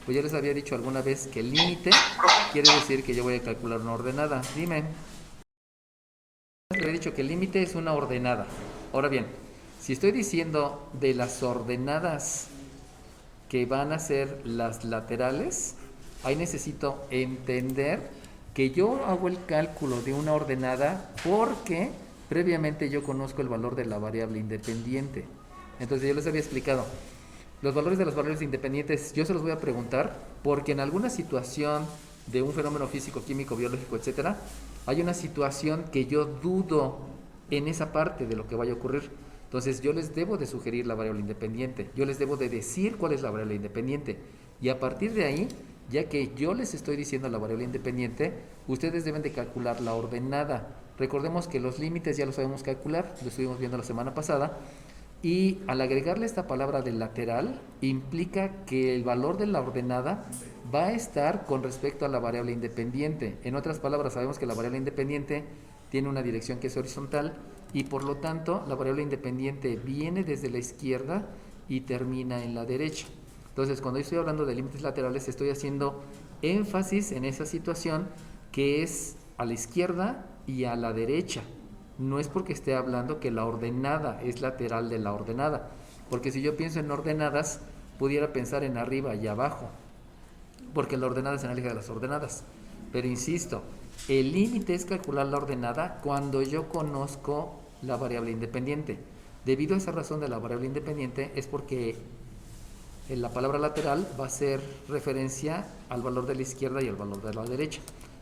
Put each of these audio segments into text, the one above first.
Pues yo les había dicho alguna vez que el límite quiere decir que yo voy a calcular una ordenada. Dime, les había dicho que el límite es una ordenada. Ahora bien, si estoy diciendo de las ordenadas que van a ser las laterales, ahí necesito entender que yo hago el cálculo de una ordenada porque previamente yo conozco el valor de la variable independiente. Entonces yo les había explicado, los valores de las variables independientes yo se los voy a preguntar porque en alguna situación de un fenómeno físico, químico, biológico, etcétera, hay una situación que yo dudo en esa parte de lo que vaya a ocurrir. Entonces yo les debo de sugerir la variable independiente, yo les debo de decir cuál es la variable independiente y a partir de ahí, ya que yo les estoy diciendo la variable independiente, ustedes deben de calcular la ordenada. Recordemos que los límites ya los sabemos calcular, lo estuvimos viendo la semana pasada, y al agregarle esta palabra de lateral, implica que el valor de la ordenada va a estar con respecto a la variable independiente. En otras palabras, sabemos que la variable independiente tiene una dirección que es horizontal y por lo tanto la variable independiente viene desde la izquierda y termina en la derecha. Entonces, cuando estoy hablando de límites laterales, estoy haciendo énfasis en esa situación que es a la izquierda y a la derecha. No es porque esté hablando que la ordenada es lateral de la ordenada, porque si yo pienso en ordenadas, pudiera pensar en arriba y abajo, porque la ordenada es analógica de las ordenadas. Pero insisto, el límite es calcular la ordenada cuando yo conozco la variable independiente. Debido a esa razón de la variable independiente es porque la palabra lateral va a ser referencia al valor de la izquierda y al valor de la derecha.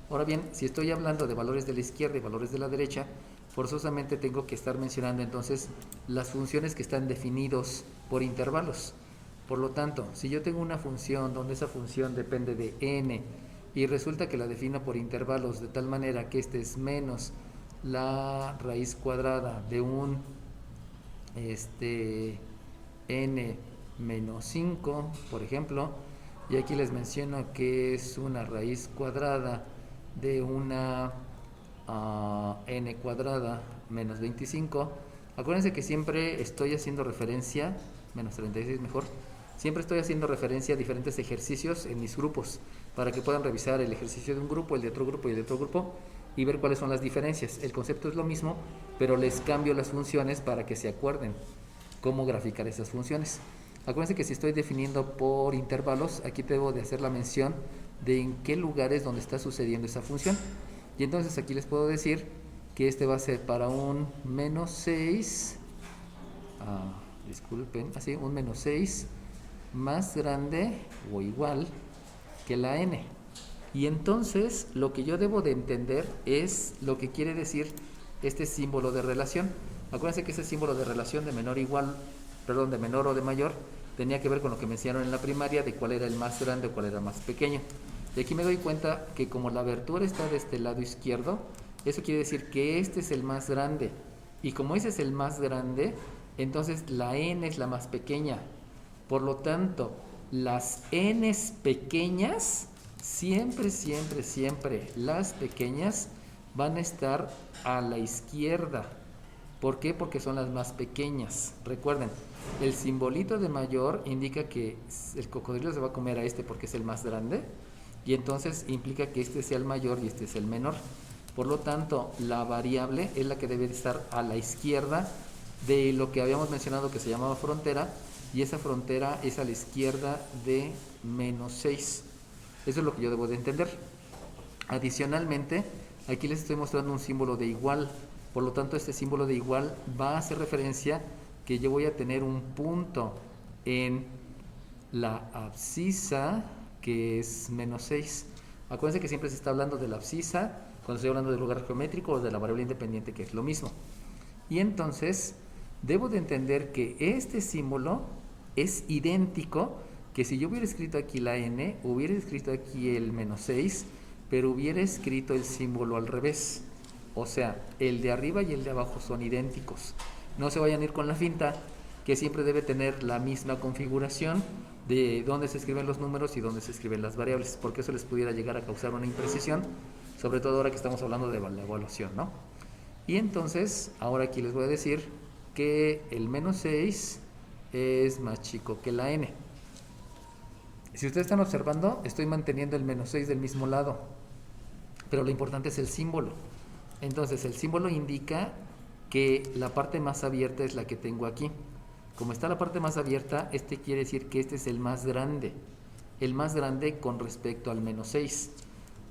Ahora bien, si estoy hablando de valores de la izquierda y valores de la derecha, forzosamente tengo que estar mencionando entonces las funciones que están definidos por intervalos. Por lo tanto, si yo tengo una función donde esa función depende de n y resulta que la defino por intervalos de tal manera que este es menos la raíz cuadrada de un n menos 5, por ejemplo, y aquí les menciono que es una raíz cuadrada de una n cuadrada menos 25. Acuérdense que siempre estoy haciendo referencia, menos 36 mejor, siempre estoy haciendo referencia a diferentes ejercicios en mis grupos para que puedan revisar el ejercicio de un grupo, el de otro grupo y el de otro grupo y ver cuáles son las diferencias. El concepto es lo mismo, pero les cambio las funciones para que se acuerden cómo graficar esas funciones. Acuérdense que si estoy definiendo por intervalos, aquí debo de hacer la mención de en qué lugares donde está sucediendo esa función. Y entonces aquí les puedo decir que este va a ser para un menos 6, disculpen, así, un menos 6 más grande o igual que la n. Y entonces lo que yo debo de entender es lo que quiere decir este símbolo de relación. Acuérdense que ese símbolo de relación de menor igual, perdón, de menor o de mayor, tenía que ver con lo que me enseñaron en la primaria de cuál era el más grande o cuál era el más pequeño. Y aquí me doy cuenta que como la abertura está de este lado izquierdo, eso quiere decir que este es el más grande. Y como ese es el más grande, entonces la n es la más pequeña. Por lo tanto, las n's pequeñas, siempre, siempre, siempre, las pequeñas van a estar a la izquierda. ¿Por qué? Porque son las más pequeñas. Recuerden, el simbolito de mayor indica que el cocodrilo se va a comer a este porque es el más grande y entonces implica que este sea el mayor y este es el menor. Por lo tanto, la variable es la que debe estar a la izquierda de lo que habíamos mencionado que se llamaba frontera y esa frontera es a la izquierda de menos 6. Eso es lo que yo debo de entender. Adicionalmente, aquí les estoy mostrando un símbolo de igual. Por lo tanto, este símbolo de igual va a hacer referencia que yo voy a tener un punto en la abscisa que es menos 6. Acuérdense que siempre se está hablando de la abscisa cuando estoy hablando del lugar geométrico o de la variable independiente, que es lo mismo. Y entonces, debo de entender que este símbolo es idéntico que si yo hubiera escrito aquí la n, hubiera escrito aquí el menos 6, pero hubiera escrito el símbolo al revés. O sea, el de arriba y el de abajo son idénticos. No se vayan a ir con la finta que siempre debe tener la misma configuración de dónde se escriben los números y dónde se escriben las variables, porque eso les pudiera llegar a causar una imprecisión, sobre todo ahora que estamos hablando de la evaluación, ¿no? Y entonces, ahora aquí les voy a decir que el menos 6 es más chico que la n. Si ustedes están observando, estoy manteniendo el menos 6 del mismo lado, pero lo importante es el símbolo. Entonces el símbolo indica que la parte más abierta es la que tengo aquí. Como está la parte más abierta, este quiere decir que este es el más grande con respecto al menos 6.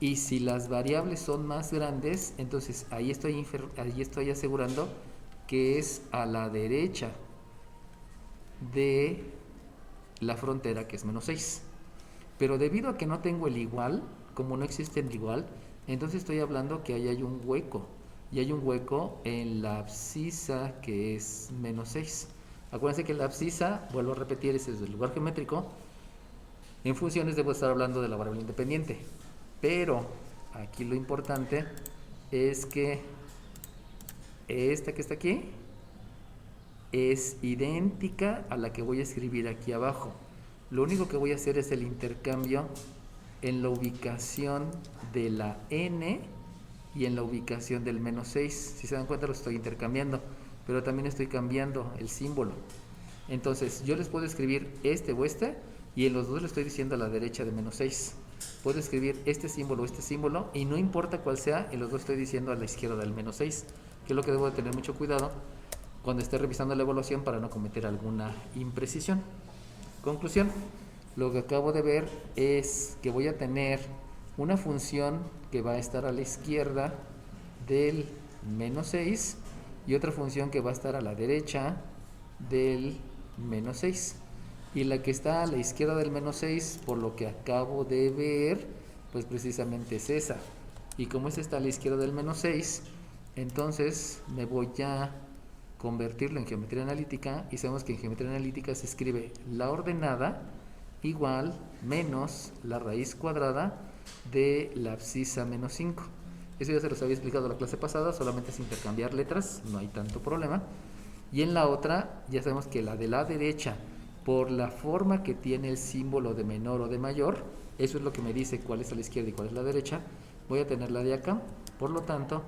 Y si las variables son más grandes, entonces ahí estoy asegurando que es a la derecha de la frontera, que es menos 6. Pero debido a que no tengo el igual, como no existe el igual, entonces estoy hablando que ahí hay un hueco. Y hay un hueco en la abscisa, que es menos 6. Acuérdense que la abscisa, vuelvo a repetir, es el lugar geométrico. En funciones debo estar hablando de la variable independiente. Pero aquí lo importante es que esta que está aquí es idéntica a la que voy a escribir aquí abajo. Lo único que voy a hacer es el intercambio en la ubicación de la n y en la ubicación del menos 6. Si se dan cuenta, lo estoy intercambiando, pero también estoy cambiando el símbolo. Entonces yo les puedo escribir este o este, y en los dos le estoy diciendo a la derecha de menos 6. Puedo escribir este símbolo o este símbolo, y no importa cuál sea, en los dos estoy diciendo a la izquierda del menos 6, que es lo que debo de tener mucho cuidado cuando esté revisando la evaluación para no cometer alguna imprecisión. Conclusión, lo que acabo de ver es que voy a tener una función que va a estar a la izquierda del menos 6 y otra función que va a estar a la derecha del menos 6. Y la que está a la izquierda del menos 6, por lo que acabo de ver, pues precisamente es esa. Y como esta está a la izquierda del menos 6, entonces me voy a convertirlo en geometría analítica, y sabemos que en geometría analítica se escribe la ordenada igual menos la raíz cuadrada de la abscisa menos 5. Eso ya se los había explicado la clase pasada, solamente es intercambiar letras, no hay tanto problema. Y en la otra, ya sabemos que la de la derecha, por la forma que tiene el símbolo de menor o de mayor, eso es lo que me dice cuál es a la izquierda y cuál es la derecha, voy a tener la de acá. Por lo tanto,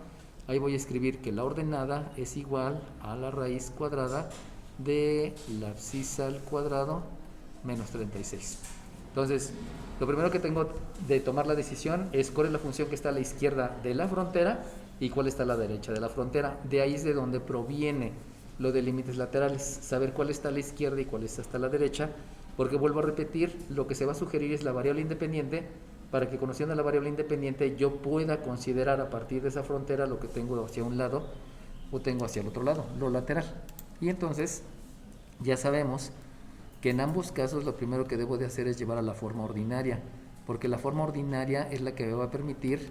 ahí voy a escribir que la ordenada es igual a la raíz cuadrada de la abscisa al cuadrado menos 36. Entonces, lo primero que tengo de tomar la decisión es cuál es la función que está a la izquierda de la frontera y cuál está a la derecha de la frontera. De ahí es de donde proviene lo de límites laterales, saber cuál está a la izquierda y cuál está hasta la derecha, porque vuelvo a repetir, lo que se va a sugerir es la variable independiente, para que conociendo la variable independiente yo pueda considerar a partir de esa frontera lo que tengo hacia un lado o tengo hacia el otro lado, lo lateral. Y entonces ya sabemos que en ambos casos lo primero que debo de hacer es llevar a la forma ordinaria, porque la forma ordinaria es la que me va a permitir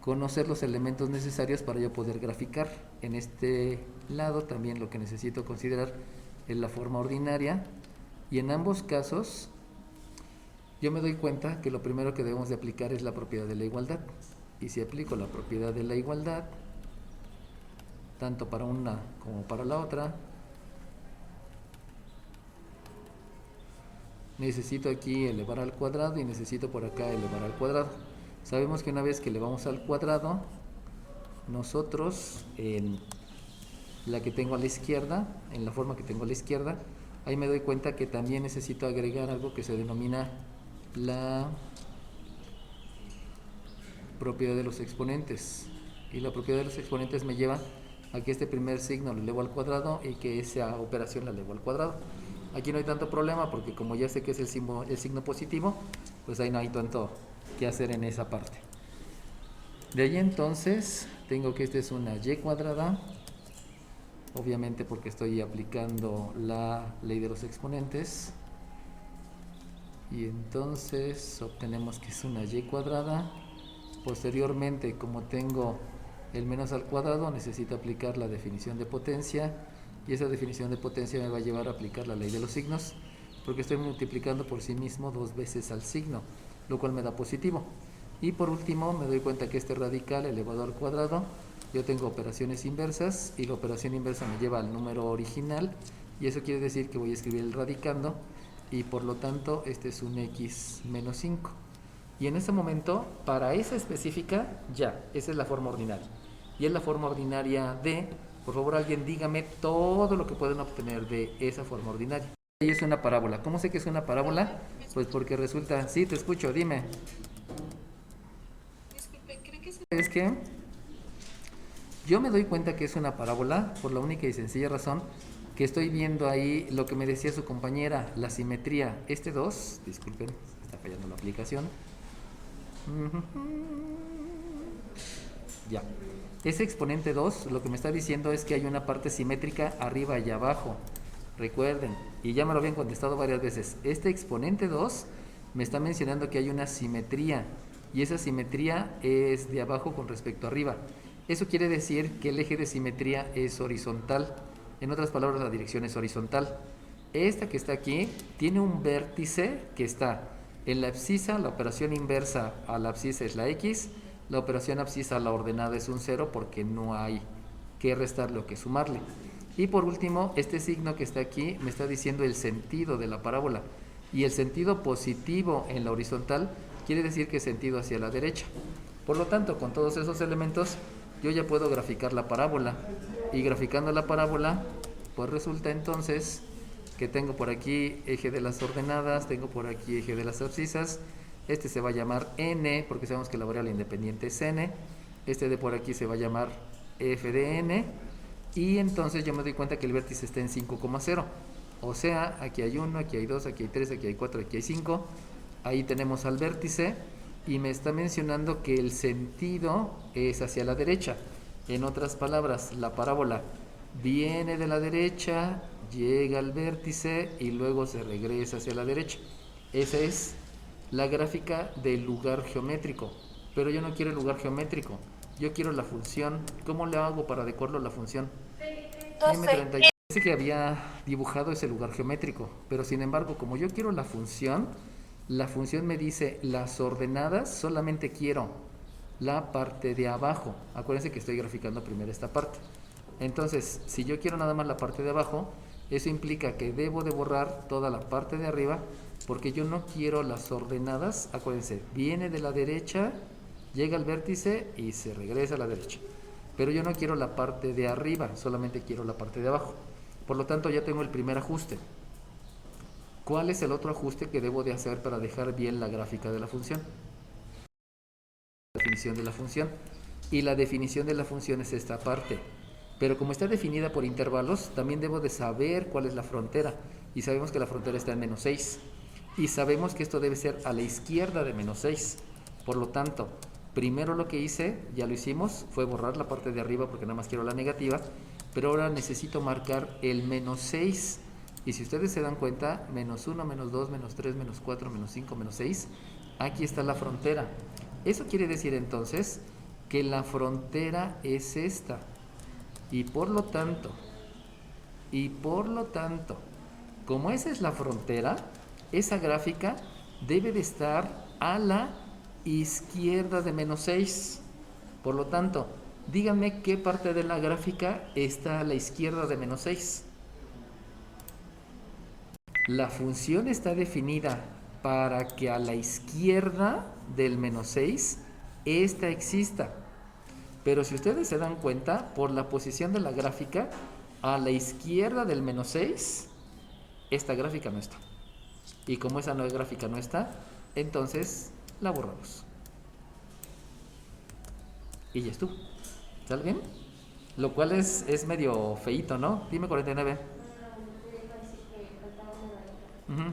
conocer los elementos necesarios para yo poder graficar. En este lado también lo que necesito considerar es la forma ordinaria, y en ambos casos yo me doy cuenta que lo primero que debemos de aplicar es la propiedad de la igualdad. Y si aplico la propiedad de la igualdad, tanto para una como para la otra, necesito aquí elevar al cuadrado y necesito por acá elevar al cuadrado. Sabemos que una vez que elevamos al cuadrado, nosotros en la que tengo a la izquierda, en la forma que tengo a la izquierda, ahí me doy cuenta que también necesito agregar algo que se denomina la propiedad de los exponentes. Y la propiedad de los exponentes me lleva a que este primer signo lo elevo al cuadrado y que esa operación la elevo al cuadrado. Aquí no hay tanto problema porque como ya sé que es el signo positivo, pues ahí no hay tanto que hacer en esa parte. De ahí entonces tengo que esta es una y cuadrada, obviamente porque estoy aplicando la ley de los exponentes, y entonces obtenemos que es una y cuadrada. Posteriormente, como tengo el menos al cuadrado, necesito aplicar la definición de potencia, y esa definición de potencia me va a llevar a aplicar la ley de los signos, porque estoy multiplicando por sí mismo dos veces al signo, lo cual me da positivo. Y por último me doy cuenta que este radical elevado al cuadrado, yo tengo operaciones inversas, y la operación inversa me lleva al número original, y eso quiere decir que voy a escribir el radicando, y por lo tanto este es un x menos 5. Y en ese momento, para esa específica, ya, esa es la forma ordinaria. Y es la forma ordinaria de, por favor alguien dígame todo lo que pueden obtener de esa forma ordinaria. Y es una parábola. ¿Cómo sé que es una parábola? Pues porque resulta... Sí, te escucho, dime. Disculpe, ¿cree que se... Es que yo me doy cuenta que es una parábola por la única y sencilla razón que estoy viendo ahí lo que me decía su compañera, la simetría. Este 2, disculpen, está fallando la aplicación. Ya. Ese exponente 2 lo que me está diciendo es que hay una parte simétrica arriba y abajo. Recuerden, y ya me lo habían contestado varias veces, este exponente 2 me está mencionando que hay una simetría y esa simetría es de abajo con respecto a arriba. Eso quiere decir que el eje de simetría es horizontal. En otras palabras, la dirección es horizontal. Esta que está aquí tiene un vértice que está en la abscisa, la operación inversa a la abscisa es la x, la operación abscisa a la ordenada es un 0 porque no hay que restarle o que sumarle. Y por último, este signo que está aquí me está diciendo el sentido de la parábola. Y el sentido positivo en la horizontal quiere decir que es sentido hacia la derecha. Por lo tanto, con todos esos elementos, yo ya puedo graficar la parábola. Y graficando la parábola, pues resulta entonces que tengo por aquí eje de las ordenadas, tengo por aquí eje de las abscisas. Este se va a llamar n, porque sabemos que la variable independiente es n. Este de por aquí se va a llamar f de n. Y entonces yo me doy cuenta que el vértice está en 5,0. O sea, aquí hay 1, aquí hay 2, aquí hay 3, aquí hay 4, aquí hay 5. Ahí tenemos al vértice y me está mencionando que el sentido es hacia la derecha. En otras palabras, la parábola viene de la derecha, llega al vértice y luego se regresa hacia la derecha. Esa es la gráfica del lugar geométrico. Pero yo no quiero el lugar geométrico, yo quiero la función. ¿Cómo le hago para adecuarlo a la función? Dime 30. Dice que había dibujado ese lugar geométrico, pero sin embargo, como yo quiero la función me dice las ordenadas, solamente quiero la parte de abajo. Acuérdense que estoy graficando primero esta parte. Entonces, si yo quiero nada más la parte de abajo, eso implica que debo de borrar toda la parte de arriba, porque yo no quiero las ordenadas. Acuérdense, viene de la derecha, llega al vértice y se regresa a la derecha. Pero yo no quiero la parte de arriba, solamente quiero la parte de abajo. Por lo tanto, ya tengo el primer ajuste. ¿Cuál es el otro ajuste que debo de hacer para dejar bien la gráfica de la función? La definición de la función. Y la definición de la función es esta parte. Pero como está definida por intervalos, también debo de saber cuál es la frontera. Y sabemos que la frontera está en menos 6. Y sabemos que esto debe ser a la izquierda de menos 6. Por lo tanto, primero lo que hice, ya lo hicimos, fue borrar la parte de arriba porque nada más quiero la negativa. Pero ahora necesito marcar el menos 6. Y si ustedes se dan cuenta, menos 1, menos 2, menos 3, menos 4, menos 5, menos 6, aquí está la frontera. Eso quiere decir entonces que la frontera es esta. Y por lo tanto, como esa es la frontera, esa gráfica debe de estar a la izquierda de menos 6. Por lo tanto, díganme qué parte de la gráfica está a la izquierda de menos 6. La función está definida para que a la izquierda del menos 6 esta exista. Pero si ustedes se dan cuenta, por la posición de la gráfica, a la izquierda del menos 6, esta gráfica no está. Y como esa nueva gráfica no está, entonces la borramos. Y ya estuvo. ¿Sale bien? Lo cual es medio feíto, ¿no? Dime 49.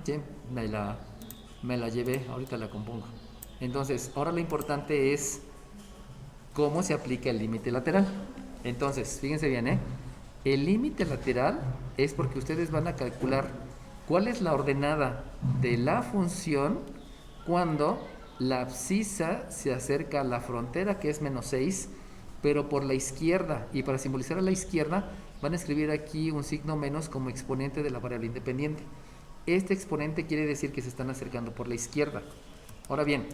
Sí, me la llevé, ahorita la compongo. Entonces, ahora lo importante es cómo se aplica el límite lateral. Entonces, fíjense bien, ¿eh? El límite lateral es porque ustedes van a calcular cuál es la ordenada de la función cuando la abscisa se acerca a la frontera, que es menos 6, pero por la izquierda. Y para simbolizar a la izquierda, van a escribir aquí un signo menos como exponente de la variable independiente. Este exponente quiere decir que se están acercando por la izquierda. Ahora bien,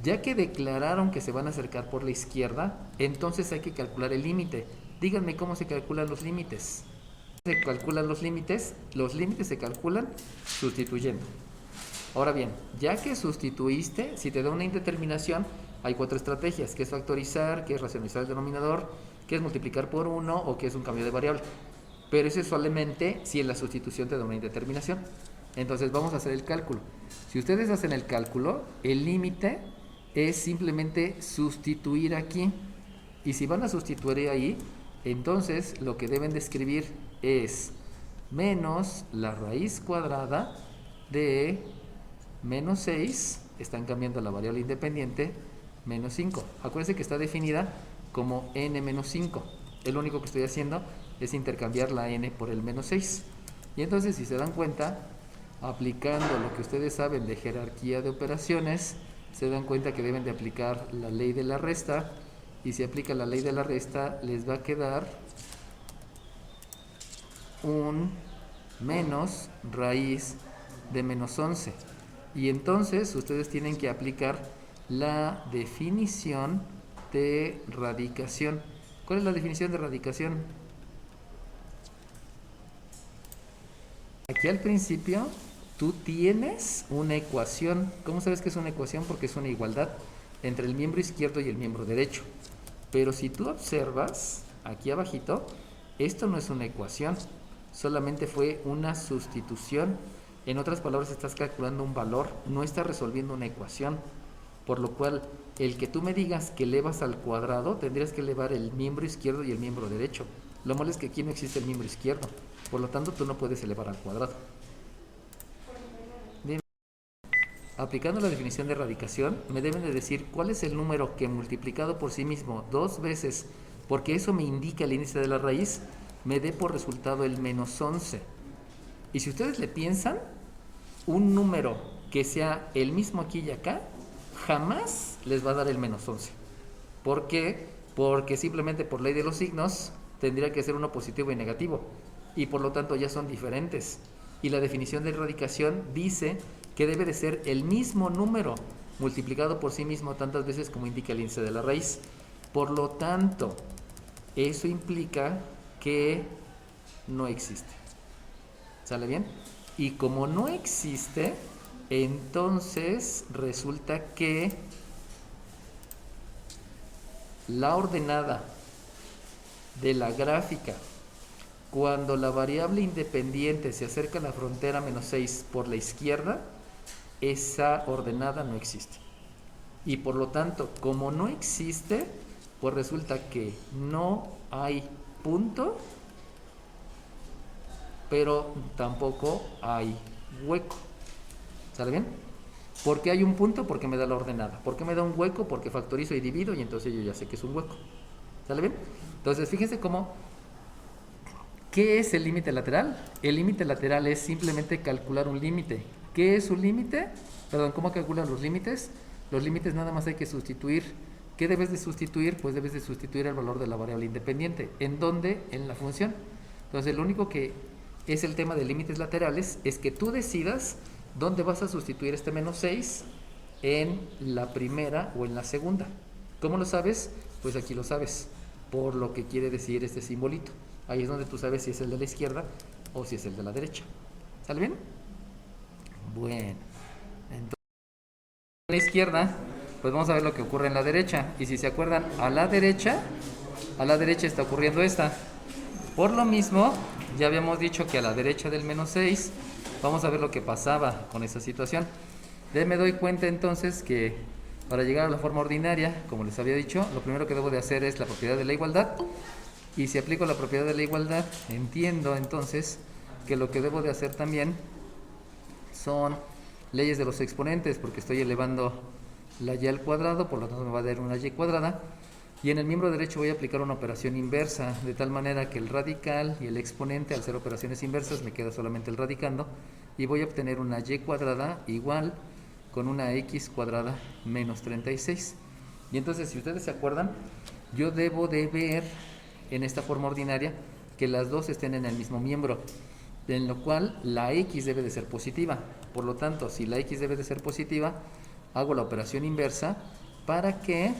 ya que declararon que se van a acercar por la izquierda, entonces hay que calcular el límite. Díganme cómo se calculan los límites. Se calculan los límites se calculan sustituyendo. Ahora bien, ya que sustituiste, si te da una indeterminación, hay 4 estrategias, que es factorizar, que es racionalizar el denominador, que es multiplicar por 1 o que es un cambio de variable. pero eso es solamente si en la sustitución te da una indeterminación. Entonces vamos a hacer el cálculo. Si ustedes hacen el cálculo, el límite es simplemente sustituir aquí. Y si van a sustituir ahí, entonces lo que deben de escribir es menos la raíz cuadrada de menos 6, están cambiando la variable independiente, menos 5. Acuérdense que está definida como n menos 5. Lo único que estoy haciendo es intercambiar la n por el menos 6. Y entonces, si se dan cuenta, aplicando lo que ustedes saben de jerarquía de operaciones, se dan cuenta que deben de aplicar la ley de la resta. Y si aplica la ley de la resta, les va a quedar un menos raíz de menos 11. Y entonces ustedes tienen que aplicar la definición de radicación. ¿Cuál es la definición de radicación? Aquí al principio tú tienes una ecuación. ¿Cómo sabes que es una ecuación? Porque es una igualdad entre el miembro izquierdo y el miembro derecho. Pero si tú observas aquí abajito, esto no es una ecuación, solamente fue una sustitución. En otras palabras, estás calculando un valor, no estás resolviendo una ecuación. Por lo cual, el que tú me digas que elevas al cuadrado, tendrías que elevar el miembro izquierdo y el miembro derecho. Lo malo es que aquí no existe el miembro izquierdo, por lo tanto tú no puedes elevar al cuadrado. Bien. Aplicando la definición de radicación, me deben de decir cuál es el número que multiplicado por sí mismo dos veces, porque eso me indica el índice de la raíz, me dé por resultado el menos 11. Y si ustedes le piensan, un número que sea el mismo aquí y acá, jamás les va a dar el menos 11. ¿Por qué? Porque simplemente por ley de los signos tendría que ser uno positivo y negativo, y por lo tanto ya son diferentes. Y la definición de radicación dice que debe de ser el mismo número multiplicado por sí mismo tantas veces como indica el índice de la raíz. Por lo tanto, eso implica que no existe. ¿Sale bien? Y como no existe, entonces resulta que la ordenada de la gráfica, cuando la variable independiente se acerca a la frontera menos 6 por la izquierda, esa ordenada no existe. Y por lo tanto, como no existe, pues resulta que no hay punto, pero tampoco hay hueco. ¿Sale bien? ¿Por qué hay un punto? Porque me da la ordenada. ¿Por qué me da un hueco? Porque factorizo y divido y entonces yo ya sé que es un hueco. ¿Sale bien? Entonces, fíjense cómo... ¿Qué es el límite lateral? El límite lateral es simplemente calcular un límite. ¿Qué es un límite? Perdón, ¿cómo calculan los límites? Los límites nada más hay que sustituir. ¿Qué debes de sustituir? Pues debes de sustituir el valor de la variable independiente. ¿En dónde? En la función. Entonces, lo único que es el tema de límites laterales es que tú decidas dónde vas a sustituir este menos 6, en la primera o en la segunda. ¿Cómo lo sabes? Pues aquí lo sabes, por lo que quiere decir este simbolito. Ahí es donde tú sabes si es el de la izquierda o si es el de la derecha. ¿Sale bien? Bueno, entonces a la izquierda, pues vamos a ver lo que ocurre en la derecha. Y si se acuerdan, a la derecha está ocurriendo esta. Por lo mismo, ya habíamos dicho que a la derecha del menos 6, vamos a ver lo que pasaba con esa situación. Me doy cuenta entonces que para llegar a la forma ordinaria, como les había dicho, lo primero que debo de hacer es la propiedad de la igualdad. Y si aplico la propiedad de la igualdad, entiendo entonces que lo que debo de hacer también son leyes de los exponentes, porque estoy elevando la y al cuadrado, por lo tanto me va a dar una y cuadrada. Y en el miembro derecho voy a aplicar una operación inversa, de tal manera que el radical y el exponente, al ser operaciones inversas, me queda solamente el radicando, y voy a obtener una y cuadrada igual con una x cuadrada menos 36. Y entonces, si ustedes se acuerdan, yo debo de ver en esta forma ordinaria que las dos estén en el mismo miembro, en lo cual la x debe de ser positiva. Por lo tanto, si la x debe de ser positiva, hago la operación inversa para que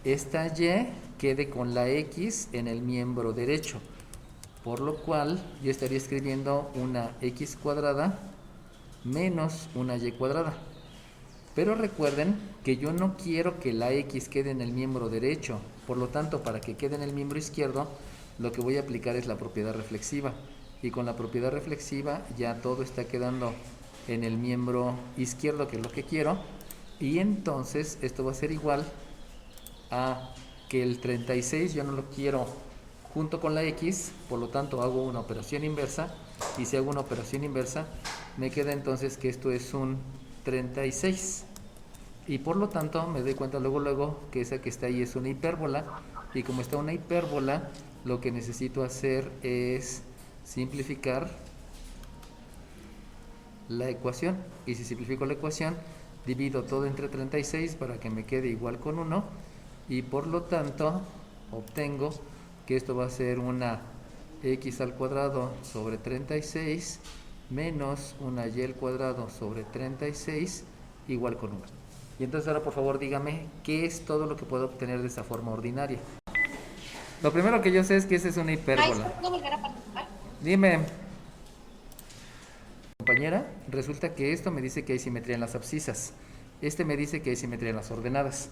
esta y quede con la x en el miembro derecho, por lo cual yo estaría escribiendo una x cuadrada menos una y cuadrada. Pero recuerden que yo no quiero que la x quede en el miembro derecho, por lo tanto, para que quede en el miembro izquierdo, lo que voy a aplicar es la propiedad reflexiva. Y con la propiedad reflexiva ya todo está quedando en el miembro izquierdo, que es lo que quiero. Y entonces esto va a ser igual a que el 36 yo no lo quiero junto con la X, por lo tanto hago una operación inversa. Y si hago una operación inversa, me queda entonces que esto es un 36. Y por lo tanto me doy cuenta luego que esa que está ahí es una hipérbola. Y como está una hipérbola, lo que necesito hacer es simplificar la ecuación. Y si simplifico la ecuación, divido todo entre 36 para que me quede igual con 1. Y por lo tanto obtengo que esto va a ser una x al cuadrado sobre 36 menos una y al cuadrado sobre 36 igual con 1. Y entonces ahora por favor dígame qué es todo lo que puedo obtener de esta forma ordinaria. Lo primero que yo sé es que esa es una hipérbola. ¿Puedo volver a participar? Dime. Compañera, resulta que esto me dice que hay simetría en las abscisas. Este me dice que hay simetría en las ordenadas.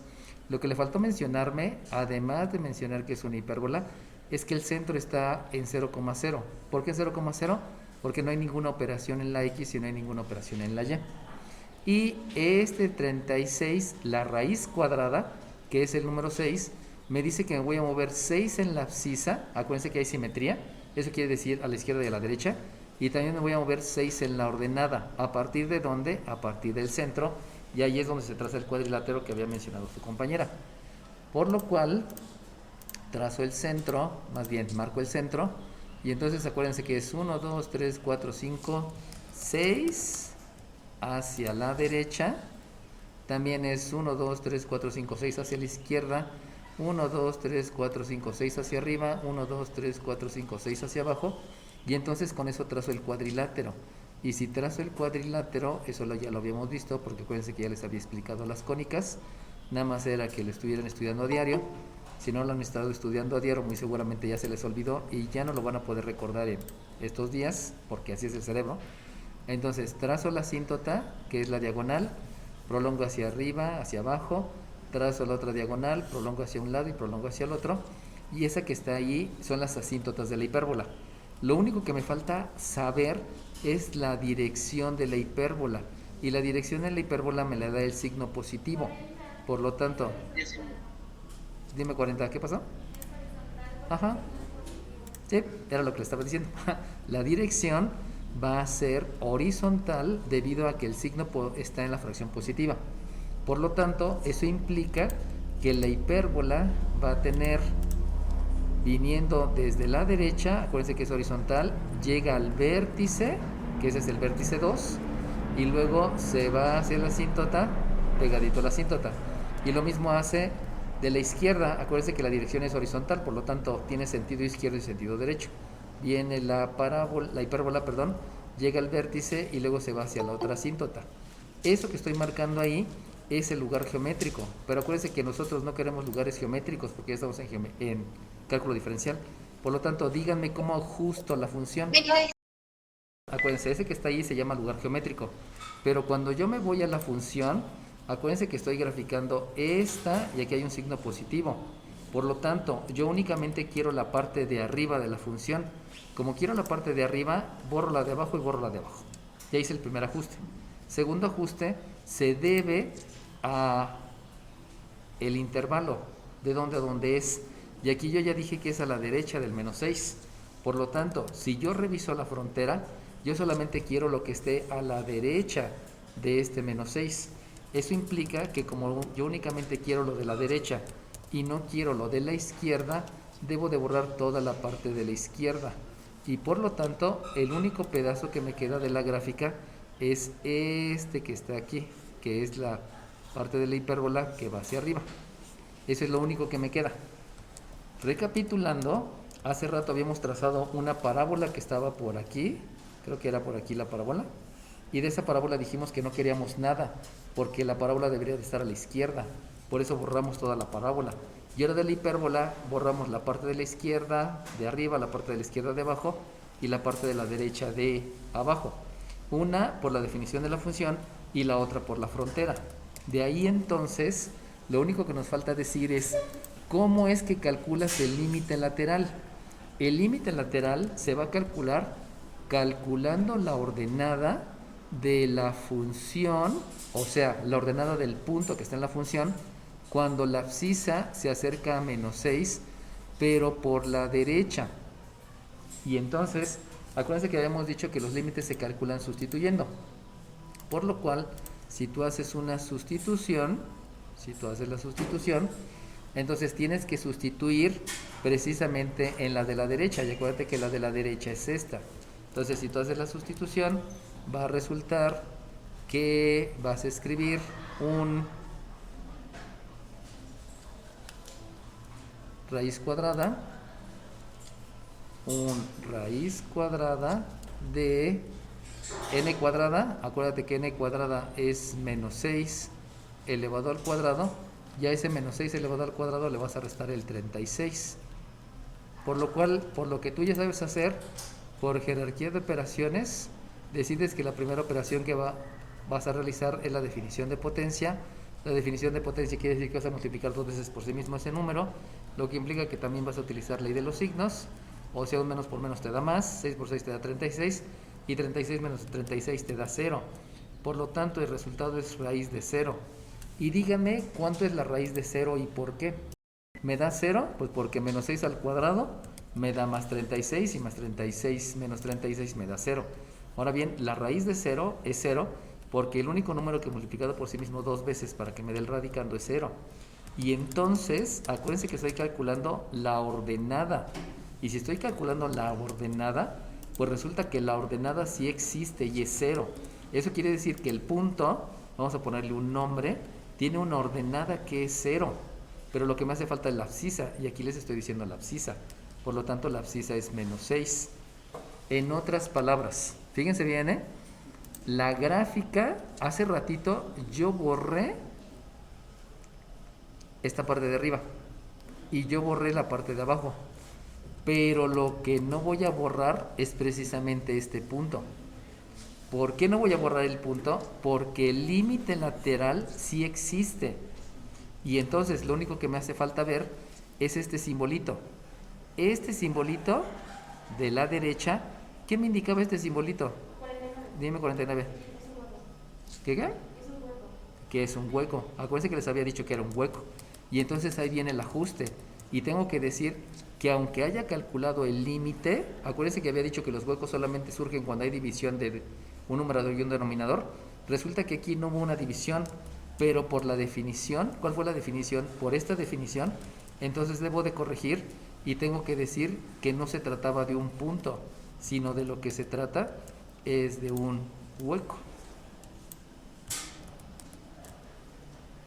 Lo que le faltó mencionarme, además de mencionar que es una hipérbola, es que el centro está en 0,0. ¿Por qué 0,0? Porque no hay ninguna operación en la X y no hay ninguna operación en la Y. Y este 36, la raíz cuadrada, que es el número 6, me dice que me voy a mover 6 en la abscisa. Acuérdense que hay simetría, eso quiere decir a la izquierda y a la derecha. Y también me voy a mover 6 en la ordenada. ¿A partir de dónde? A partir del centro. Y ahí es donde se traza el cuadrilátero que había mencionado su compañera. Por lo cual, trazo el centro, más bien marco el centro. Y entonces acuérdense que es 1, 2, 3, 4, 5, 6 hacia la derecha. También es 1, 2, 3, 4, 5, 6 hacia la izquierda. 1, 2, 3, 4, 5, 6 hacia arriba. 1, 2, 3, 4, 5, 6 hacia abajo. Y entonces con eso trazo el cuadrilátero. Y si trazo el cuadrilátero, eso ya lo habíamos visto, porque acuérdense que ya les había explicado las cónicas. Nada más era que lo estuvieran estudiando a diario. Si no lo han estado estudiando a diario, muy seguramente ya se les olvidó y ya no lo van a poder recordar en estos días, porque así es el cerebro. Entonces trazo la asíntota, que es la diagonal, prolongo hacia arriba, hacia abajo, trazo la otra diagonal, prolongo hacia un lado y prolongo hacia el otro. Y esa que está ahí son las asíntotas de la hipérbola. Lo único que me falta saber es la dirección de la hipérbola. Y la dirección de la hipérbola me la da el signo positivo. Por lo tanto, dime 40, ¿qué pasó? Ajá. Sí, era lo que le estaba diciendo. La dirección va a ser horizontal debido a que el signo está en la fracción positiva. Por lo tanto, eso implica que la hipérbola va a tener, viniendo desde la derecha, acuérdense que es horizontal, llega al vértice, que ese es el vértice 2, y luego se va hacia la asíntota, pegadito a la asíntota. Y lo mismo hace de la izquierda, acuérdense que la dirección es horizontal, por lo tanto tiene sentido izquierdo y sentido derecho. Viene la hipérbola, llega al vértice y luego se va hacia la otra asíntota. Eso que estoy marcando ahí es el lugar geométrico, pero acuérdense que nosotros no queremos lugares geométricos porque ya estamos en cálculo diferencial. Por lo tanto, díganme cómo ajusto la función. Acuérdense, ese que está ahí se llama lugar geométrico, pero cuando yo me voy a la función, acuérdense que estoy graficando esta y aquí hay un signo positivo. Por lo tanto, yo únicamente quiero la parte de arriba de la función. Como quiero la parte de arriba, borro la de abajo y borro la de abajo. Ya hice el primer ajuste. Segundo ajuste se debe a el intervalo, de dónde a dónde es. Y aquí yo ya dije que es a la derecha del menos 6. Por lo tanto, si yo reviso la frontera, yo solamente quiero lo que esté a la derecha de este menos 6. Eso implica que como yo únicamente quiero lo de la derecha y no quiero lo de la izquierda, debo de borrar toda la parte de la izquierda. Y por lo tanto, el único pedazo que me queda de la gráfica es este que está aquí, que es la parte de la hipérbola que va hacia arriba. Eso es lo único que me queda. Recapitulando, hace rato habíamos trazado una parábola que estaba por aquí, creo que era por aquí la parábola, y de esa parábola dijimos que no queríamos nada, porque la parábola debería de estar a la izquierda, por eso borramos toda la parábola. Y ahora de la hipérbola borramos la parte de la izquierda de arriba, la parte de la izquierda de abajo y la parte de la derecha de abajo. Una por la definición de la función y la otra por la frontera. De ahí entonces, lo único que nos falta decir es cómo es que calculas el límite lateral. El límite lateral se va a calcular calculando la ordenada de la función, o sea, la ordenada del punto que está en la función, cuando la abscisa se acerca a -6, pero por la derecha. Y entonces, acuérdense que habíamos dicho que los límites se calculan sustituyendo. Por lo cual, si tú haces una sustitución, entonces tienes que sustituir precisamente en la de la derecha. Y acuérdate que la de la derecha es esta. Entonces, si tú haces la sustitución, va a resultar que vas a escribir un raíz cuadrada de n cuadrada. Acuérdate que n cuadrada es -6 elevado al cuadrado. Ya ese -6 elevado al cuadrado le vas a restar el 36. Por lo cual, por lo que tú ya sabes hacer, por jerarquía de operaciones, decides que la primera operación que vas a realizar es la definición de potencia. La definición de potencia quiere decir que vas a multiplicar 2 veces por sí mismo ese número, lo que implica que también vas a utilizar ley de los signos, o sea, un menos por menos te da más, 6 por 6 te da 36, y 36 menos 36 te da 0. Por lo tanto, el resultado es raíz de 0. Y díganme cuánto es la raíz de 0 y por qué. ¿Me da 0? Pues porque menos 6 al cuadrado me da más 36 y más 36 menos 36 me da 0. Ahora bien, la raíz de 0 es 0 porque el único número que multiplicado por sí mismo 2 veces para que me dé el radicando es 0. Y entonces, acuérdense que estoy calculando la ordenada. Y si estoy calculando la ordenada, pues resulta que la ordenada sí existe y es 0. Eso quiere decir que el punto, vamos a ponerle un nombre, tiene una ordenada que es 0. Pero lo que me hace falta es la abscisa, y aquí les estoy diciendo la abscisa. Por lo tanto, la abscisa es -6. En otras palabras, fíjense bien, la gráfica, hace ratito yo borré esta parte de arriba y yo borré la parte de abajo. Pero lo que no voy a borrar es precisamente este punto. ¿Por qué no voy a borrar el punto? Porque el límite lateral sí existe. Y entonces lo único que me hace falta ver es este simbolito. Este simbolito de la derecha, ¿qué me indicaba este simbolito? 49. Dime 49. ¿Qué qué? Es un hueco. Que es un hueco. Acuérdense que les había dicho que era un hueco. Y entonces ahí viene el ajuste. Y tengo que decir que aunque haya calculado el límite, acuérdense que había dicho que los huecos solamente surgen cuando hay división de un numerador y un denominador. Resulta que aquí no hubo una división, pero por la definición, ¿cuál fue la definición? Por esta definición, entonces debo de corregir y tengo que decir que no se trataba de un punto, sino de lo que se trata es de un hueco.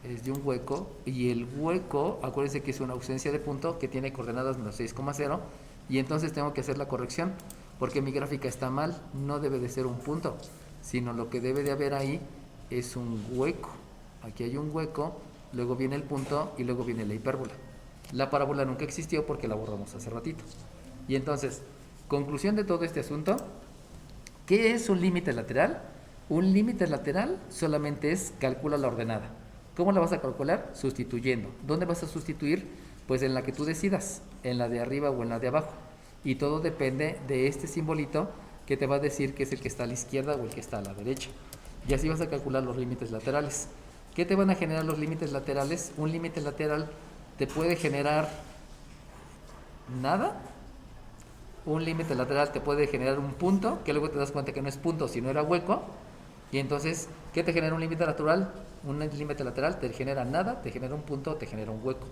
Es de un hueco, y el hueco, acuérdense que es una ausencia de punto que tiene coordenadas -6,0, y entonces tengo que hacer la corrección porque mi gráfica está mal. No debe de ser un punto, sino lo que debe de haber ahí es un hueco. Aquí hay un hueco, luego viene el punto y luego viene la hipérbola. La parábola nunca existió porque la borramos hace ratito. Y entonces, conclusión de todo este asunto, ¿qué es un límite lateral? Un límite lateral solamente es calcula la ordenada. ¿Cómo la vas a calcular? Sustituyendo. ¿Dónde vas a sustituir? Pues en la que tú decidas, en la de arriba o en la de abajo. Y todo depende de este simbolito que te va a decir que es el que está a la izquierda o el que está a la derecha. Y así vas a calcular los límites laterales. ¿Qué te van a generar los límites laterales? Un límite lateral te puede generar nada. Un límite lateral te puede generar un punto, que luego te das cuenta que no es punto, sino era hueco. Y entonces, ¿qué te genera un límite lateral? Un límite lateral te genera nada, te genera un punto, te genera un hueco.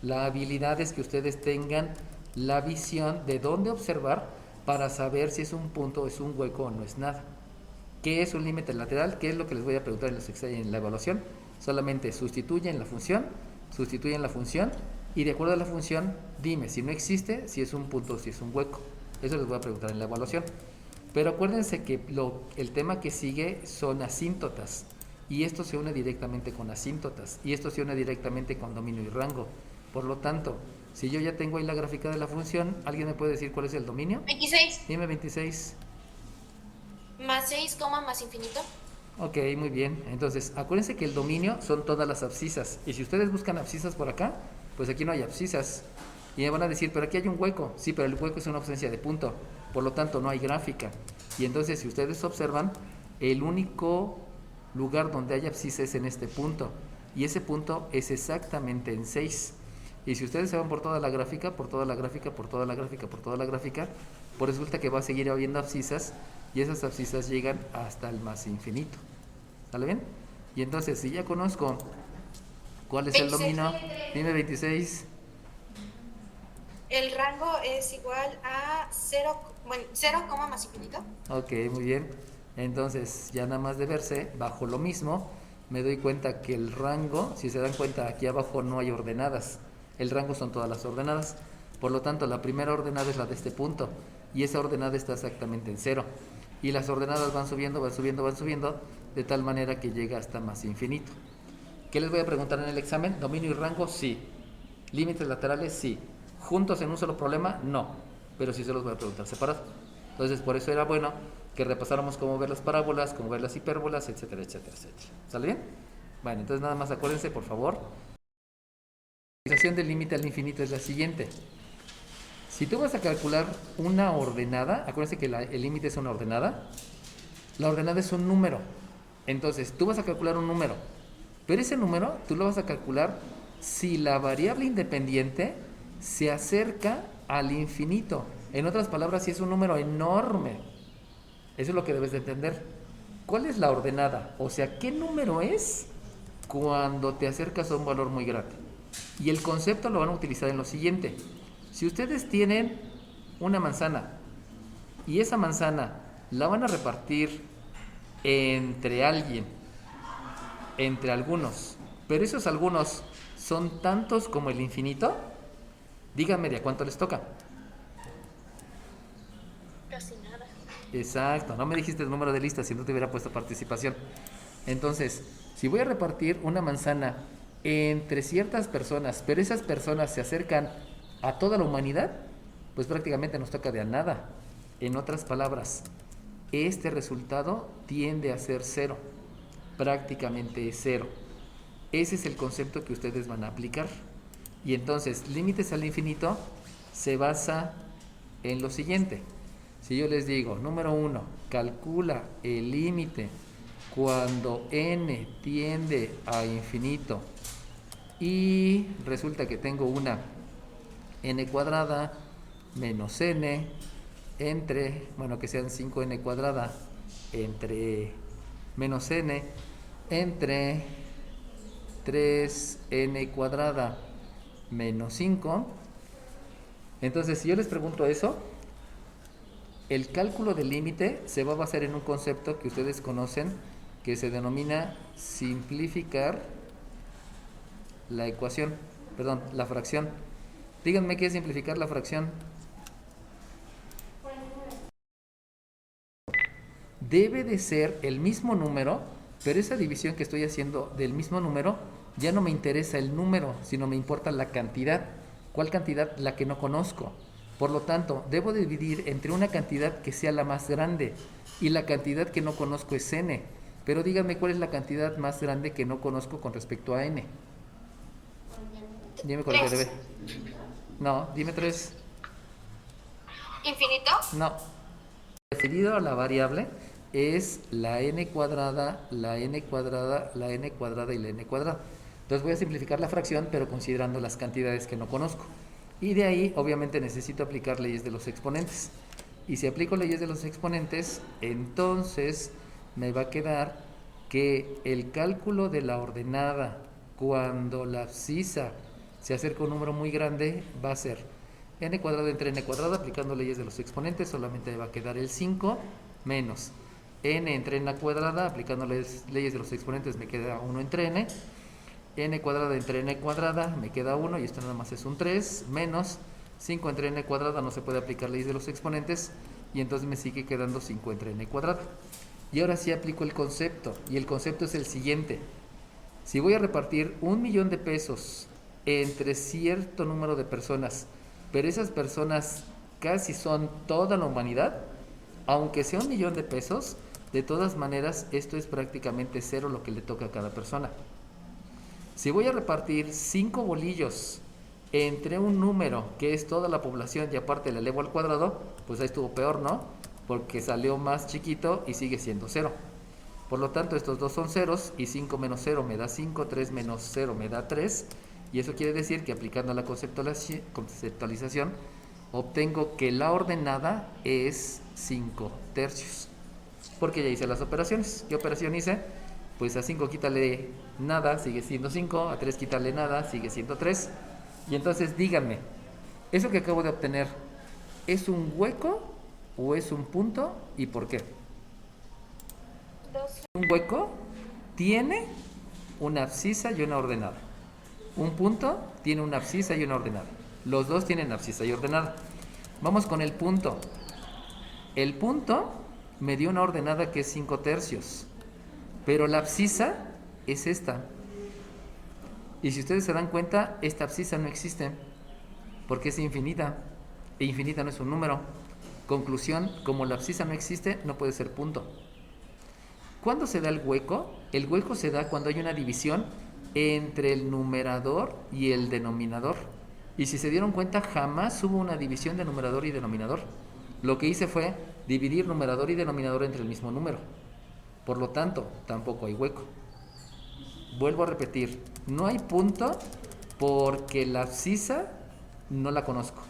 La habilidad es que ustedes tengan la visión de dónde observar para saber si es un punto, es un hueco o no es nada. ¿Qué es un límite lateral? ¿Qué es lo que les voy a preguntar en la evaluación? Solamente sustituyen la función y de acuerdo a la función, dime si no existe, si es un punto o si es un hueco. Eso les voy a preguntar en la evaluación. Pero acuérdense que el tema que sigue son asíntotas, y esto se une directamente con asíntotas, y esto se une directamente con dominio y rango. Por lo tanto, si yo ya tengo ahí la gráfica de la función, ¿alguien me puede decir cuál es el dominio? 26. Dime 26. Más 6, más infinito. Ok, muy bien. Entonces, acuérdense que el dominio son todas las abscisas, y si ustedes buscan abscisas por acá, pues aquí no hay abscisas. Y me van a decir, pero aquí hay un hueco. Sí, pero el hueco es una ausencia de punto. Por lo tanto, no hay gráfica. Y entonces, si ustedes observan, el único lugar donde hay abscisa es en este punto. Y ese punto es exactamente en 6. Y si ustedes se van por toda la gráfica, por toda la gráfica, por toda la gráfica, por toda la gráfica, pues resulta que va a seguir habiendo abscisas y esas abscisas llegan hasta el más infinito. ¿Sale bien? Y entonces, si ya conozco cuál es el 26. dominio, dime 26. El rango es igual a 0, bueno, 0, más infinito. Ok, muy bien. Entonces, ya nada más de verse, bajo lo mismo, me doy cuenta que el rango, si se dan cuenta, aquí abajo no hay ordenadas. El rango son todas las ordenadas. Por lo tanto, la primera ordenada es la de este punto. Y esa ordenada está exactamente en 0. Y las ordenadas van subiendo, van subiendo, van subiendo, de tal manera que llega hasta más infinito. ¿Qué les voy a preguntar en el examen? ¿Dominio y rango? Sí. ¿Límites laterales? Sí. ¿Juntos en un solo problema? No. Pero sí se los voy a preguntar separados. Entonces, por eso era bueno que repasáramos cómo ver las parábolas, cómo ver las hipérbolas, etcétera, etcétera, etcétera. ¿Sale bien? Bueno, entonces nada más acuérdense, por favor. La utilización del límite al infinito es la siguiente. Si tú vas a calcular una ordenada, acuérdense que el límite es una ordenada. La ordenada es un número. Entonces, tú vas a calcular un número. Pero ese número tú lo vas a calcular si la variable independiente se acerca al infinito. En otras palabras, si es un número enorme. Eso es lo que debes de entender. ¿Cuál es la ordenada? O sea, ¿qué número es cuando te acercas a un valor muy grande? Y el concepto lo van a utilizar en lo siguiente. Si ustedes tienen una manzana y esa manzana la van a repartir entre alguien, entre algunos, pero esos algunos son tantos como el infinito, díganme de a cuánto les toca. Casi nada. Exacto, no me dijiste el número de listas si no te hubiera puesto participación. Entonces, si voy a repartir una manzana entre ciertas personas, pero esas personas se acercan a toda la humanidad, pues prácticamente nos toca de a nada. En otras palabras, este resultado tiende a ser 0, prácticamente es 0. Ese es el concepto que ustedes van a aplicar. Y entonces, límites al infinito se basa en lo siguiente. Si yo les digo, número 1, calcula el límite cuando n tiende a infinito y resulta que tengo una n cuadrada menos n entre, bueno, que sean 5n cuadrada entre menos n entre 3n cuadrada menos 5. Entonces, si yo les pregunto eso, el cálculo del límite se va a basar en un concepto que ustedes conocen que se denomina simplificar la ecuación, perdón, la fracción. Díganme qué es simplificar la fracción. Debe de ser el mismo número, pero esa división que estoy haciendo del mismo número, ya no me interesa el número, sino me importa la cantidad. ¿Cuál cantidad? La que no conozco. Por lo tanto, debo dividir entre una cantidad que sea la más grande y la cantidad que no conozco es n. Pero díganme cuál es la cantidad más grande que no conozco con respecto a n. Dime cuál es que debe. No, dime 3. ¿Infinito? No. Referido a la variable es la n cuadrada, la n cuadrada, la n cuadrada y la n cuadrada. Entonces voy a simplificar la fracción, pero considerando las cantidades que no conozco. Y de ahí, obviamente, necesito aplicar leyes de los exponentes. Y si aplico leyes de los exponentes, entonces me va a quedar que el cálculo de la ordenada cuando la abscisa se acerca a un número muy grande va a ser n cuadrada entre n cuadrada, aplicando leyes de los exponentes, solamente va a quedar el 5 menos n entre n cuadrada, aplicando leyes de los exponentes me queda 1 entre n cuadrada entre n cuadrada me queda 1 y esto nada más es un 3, menos 5 entre n cuadrada, no se puede aplicar leyes de los exponentes y entonces me sigue quedando 5 entre n cuadrada. Y ahora sí aplico el concepto, y el concepto es el siguiente. Si voy a repartir 1,000,000 de pesos entre cierto número de personas, pero esas personas casi son toda la humanidad, aunque sea 1,000,000 de pesos, de todas maneras esto es prácticamente 0 lo que le toca a cada persona. Si voy a repartir 5 bolillos entre un número que es toda la población y aparte le elevo al cuadrado, pues ahí estuvo peor, ¿no? Porque salió más chiquito y sigue siendo 0. Por lo tanto, estos dos son ceros y 5 menos 0 me da 5, 3 menos 0 me da 3. Y eso quiere decir que aplicando la conceptualización, obtengo que la ordenada es 5 tercios. Porque ya hice las operaciones. ¿Qué operación hice? Pues a 5 quítale nada, sigue siendo 5. A 3 quítale nada, sigue siendo 3. Y entonces díganme, ¿eso que acabo de obtener es un hueco o es un punto y por qué? Un hueco tiene una abscisa y una ordenada. Un punto tiene una abscisa y una ordenada. Los dos tienen abscisa y ordenada. Vamos con el punto. El punto me dio una ordenada que es 5 tercios, pero la abscisa es esta. Y si ustedes se dan cuenta, esta abscisa no existe porque es infinita. E infinita no es un número. Conclusión, como la abscisa no existe, no puede ser punto. ¿Cuándo se da el hueco? El hueco se da cuando hay una división entre el numerador y el denominador. Y si se dieron cuenta, jamás hubo una división de numerador y denominador. Lo que hice fue dividir numerador y denominador entre el mismo número. Por lo tanto, tampoco hay hueco. Vuelvo a repetir, no hay punto porque la abscisa no la conozco.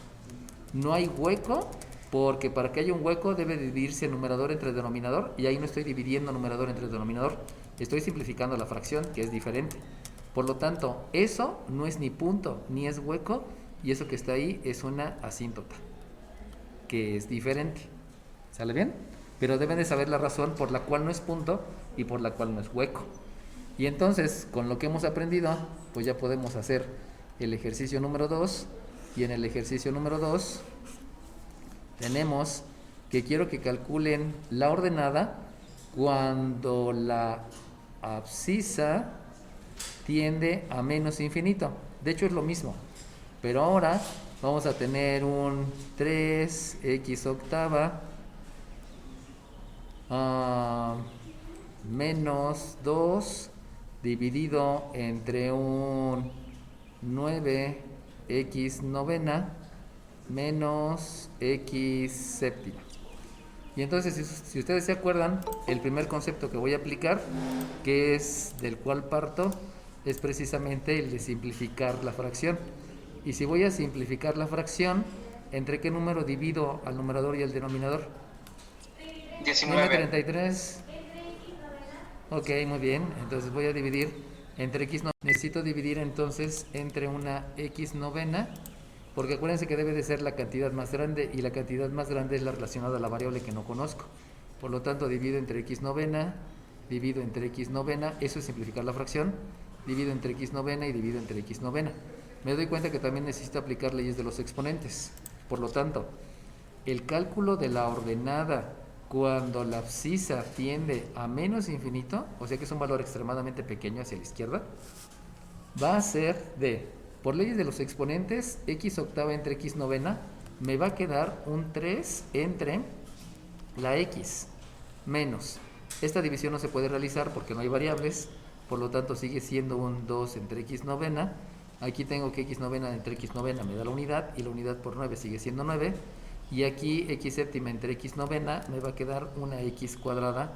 No hay hueco porque para que haya un hueco debe dividirse numerador entre denominador y ahí no estoy dividiendo numerador entre denominador, estoy simplificando la fracción que es diferente. Por lo tanto, eso no es ni punto ni es hueco y eso que está ahí es una asíntota, que es diferente. ¿Sale bien? Pero deben de saber la razón por la cual no es punto y por la cual no es hueco. Y entonces, con lo que hemos aprendido, pues ya podemos hacer el ejercicio número 2. Y en el ejercicio número 2 tenemos que quiero que calculen la ordenada cuando la abscisa tiende a menos infinito. De hecho es lo mismo, pero ahora vamos a tener un 3x octava menos 2 dividido entre un 9x novena menos x séptima. Y entonces, si ustedes se acuerdan, el primer concepto que voy a aplicar, que es del cual parto, es precisamente el de simplificar la fracción. Y si voy a simplificar la fracción, ¿entre qué número divido al numerador y al denominador? 19. 33. Ok, muy bien. Entonces voy a dividir entre x novena. Necesito dividir entonces entre una x novena, porque acuérdense que debe de ser la cantidad más grande y la cantidad más grande es la relacionada a la variable que no conozco. Por lo tanto, divido entre x novena, divido entre x novena, eso es simplificar la fracción, divido entre x novena y divido entre x novena. Me doy cuenta que también necesito aplicar leyes de los exponentes. Por lo tanto, el cálculo de la ordenada cuando la abscisa tiende a menos infinito, o sea que es un valor extremadamente pequeño hacia la izquierda, va a ser de, por leyes de los exponentes, x octava entre x novena, me va a quedar un 3 entre la x menos. Esta división no se puede realizar porque no hay variables, por lo tanto sigue siendo un 2 entre x novena. Aquí tengo que x novena entre x novena me da la unidad y la unidad por 9 sigue siendo 9. Y aquí x séptima entre x novena me va a quedar una x cuadrada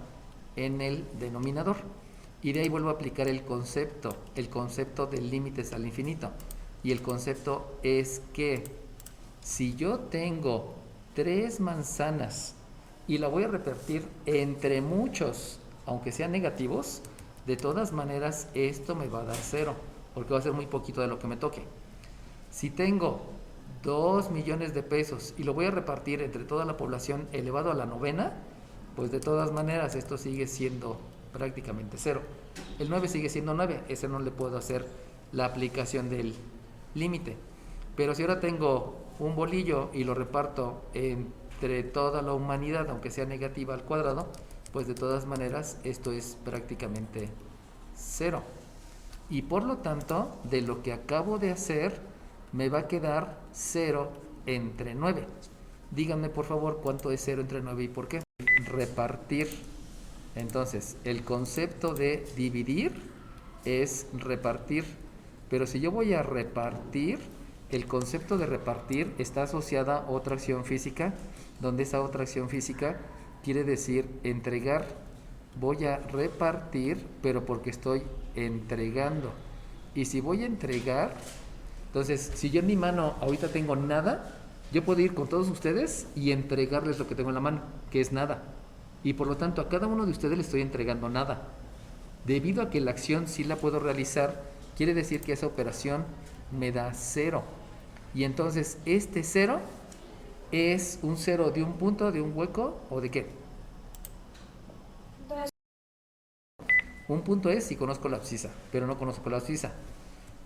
en el denominador. Y de ahí vuelvo a aplicar el concepto de límites al infinito. Y el concepto es que si yo tengo 3 manzanas y la voy a repartir entre muchos, aunque sean negativos, de todas maneras esto me va a dar 0, porque va a ser muy poquito de lo que me toque. Si tengo 2 millones de pesos y lo voy a repartir entre toda la población elevado a la novena, pues de todas maneras esto sigue siendo prácticamente 0. El 9 sigue siendo 9, ese no le puedo hacer la aplicación del límite. Pero si ahora tengo un bolillo y lo reparto entre toda la humanidad, aunque sea negativa al cuadrado, pues de todas maneras esto es prácticamente 0. Y por lo tanto, de lo que acabo de hacer, me va a quedar 0 entre 9. Díganme por favor cuánto es 0 entre 9 y por qué. Repartir. Entonces, el concepto de dividir es repartir. Pero si yo voy a repartir, el concepto de repartir está asociada a otra acción física, donde esa otra acción física quiere decir entregar. Voy a repartir, pero porque estoy entregando. Y si voy a entregar, entonces, si yo en mi mano ahorita tengo nada, yo puedo ir con todos ustedes y entregarles lo que tengo en la mano, que es nada. Y por lo tanto, a cada uno de ustedes le estoy entregando nada. Debido a que la acción sí la puedo realizar, quiere decir que esa operación me da 0. Y entonces, este 0 es un 0 de un punto, de un hueco o de qué. Un punto es si conozco la abscisa, pero no conozco la abscisa.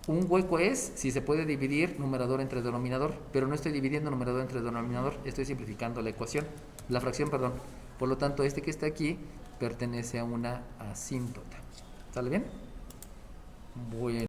Un hueco es si se puede dividir numerador entre denominador, pero no estoy dividiendo numerador entre denominador, estoy simplificando la ecuación, la fracción, perdón. Por lo tanto, este que está aquí pertenece a una asíntota. ¿Sale bien? Bueno.